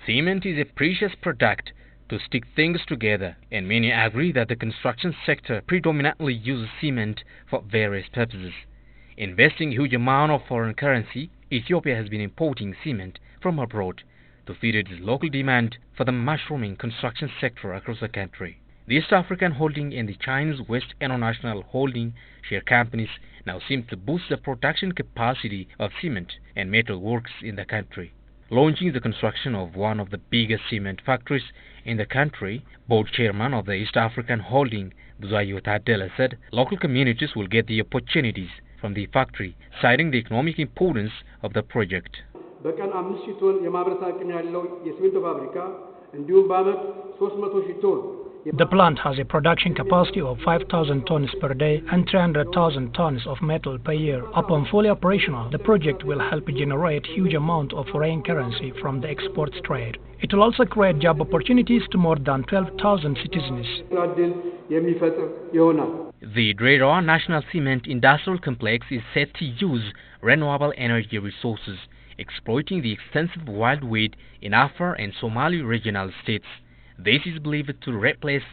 Cement is a precious product to stick things together, and many agree that the construction sector predominantly uses cement for various purposes. Investing huge amount of foreign currency, Ethiopia has been importing cement from abroad to feed its local demand for the mushrooming construction sector across the country. The East African Holding and the Chinese West International Holding share companies now seem to boost the production capacity of cement and metal works in the country. Launching the construction of one of the biggest cement factories in the country, board chairman of the East African Holding, Buzayo Tadela, said local communities will get the opportunities from the factory, citing the economic importance of the project. በቀን 5,000 ቶን የማምረት አቅም ያለው የሲሚንቶ ፋብሪካ እንዲሁም በአመት 300,000 ቶን The plant has a production capacity of 5,000 tons per day and 300,000 tons of metal per year. Upon fully operational, the project will help generate huge amount of foreign currency from the exports trade. It will also create job opportunities to more than 12,000 citizens. The Dreddawa National Cement Industrial Complex is set to use renewable energy resources, exploiting the extensive wildweed in Afar and Somali regional states. This is believed to replace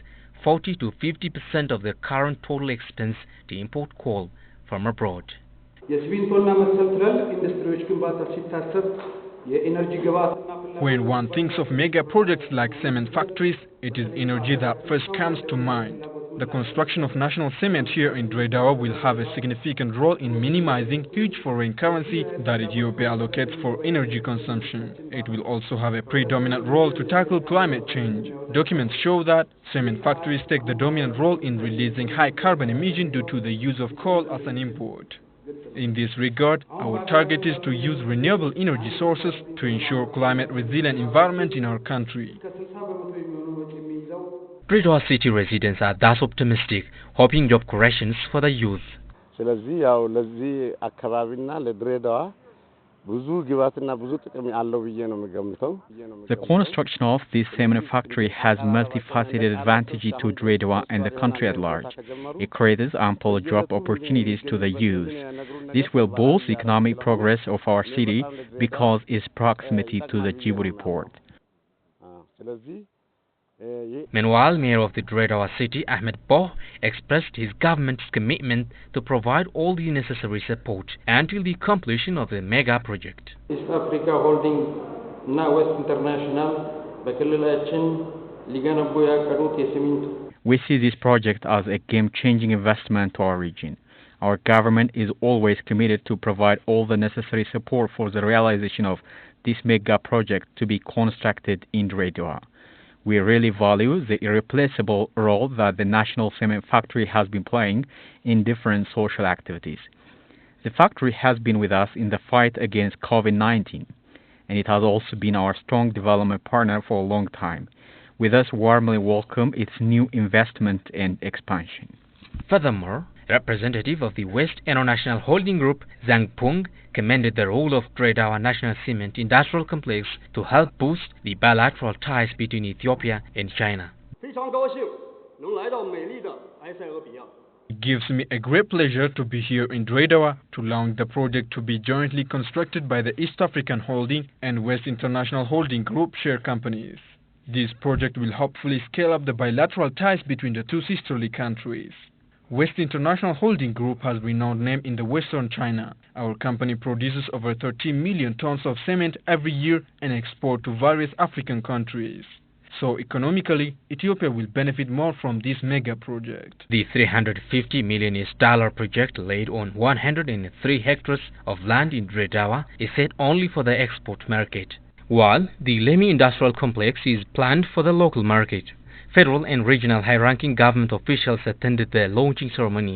40 to 50% of the current total expense to import coal from abroad. When one thinks of mega projects like cement factories, it is energy that first comes to mind. The construction of national cement here in Dreddawa will have a significant role in minimizing huge foreign currency that Ethiopia allocates for energy consumption. It will also have a predominant role to tackle climate change. Documents show that cement factories take the dominant role in releasing high carbon emission due to the use of coal as an import. In this regard, our target is to use renewable energy sources to ensure climate-resilient environment in our country. Dreddawa city residents are thus optimistic, hoping job creations for the youth. The construction of this cement factory has multifaceted advantages to Dreddawa and the country at large. It creates ample job opportunities to the youth. This will boost economic progress of our city because its proximity to the Djibouti port. Meanwhile, Mayor of the Dreddawa city, Ahmed Boh, expressed his government's commitment to provide all the necessary support until the completion of the mega project. East Africa Holding እና West International በክልላችን ሊገነቡ ያቀዱት የሲሚንቶ We see this project as a game-changing investment to our region. Our government is always committed to provide all the necessary support for the realization of this mega project to be constructed in Dreddawa. We really value the irreplaceable role that the National Cement Factory has been playing in different social activities. The factory has been with us in the fight against COVID-19, and it has also been our strong development partner for a long time. We thus warmly welcome its new investment and expansion. Furthermore, representative of the West International Holding Group, Zhang Peng, commended the role of Dreddawa National Cement Industrial Complex to help boost the bilateral ties between Ethiopia and China. It gives me a great pleasure to be here in Dreddawa to launch the project to be jointly constructed by the East African Holding and West International Holding Group share companies. This project will hopefully scale up the bilateral ties between the two sisterly countries. West International Holding Group has renowned name in the Western China. Our company produces over 13 million tons of cement every year and export to various African countries. So economically, Ethiopia will benefit more from this mega project. The $350 million project laid on 103 hectares of land in Dreddawa is set only for the export market, while the Lemi Industrial Complex is planned for the local market. Federal and regional high-ranking government officials attended the launching ceremony.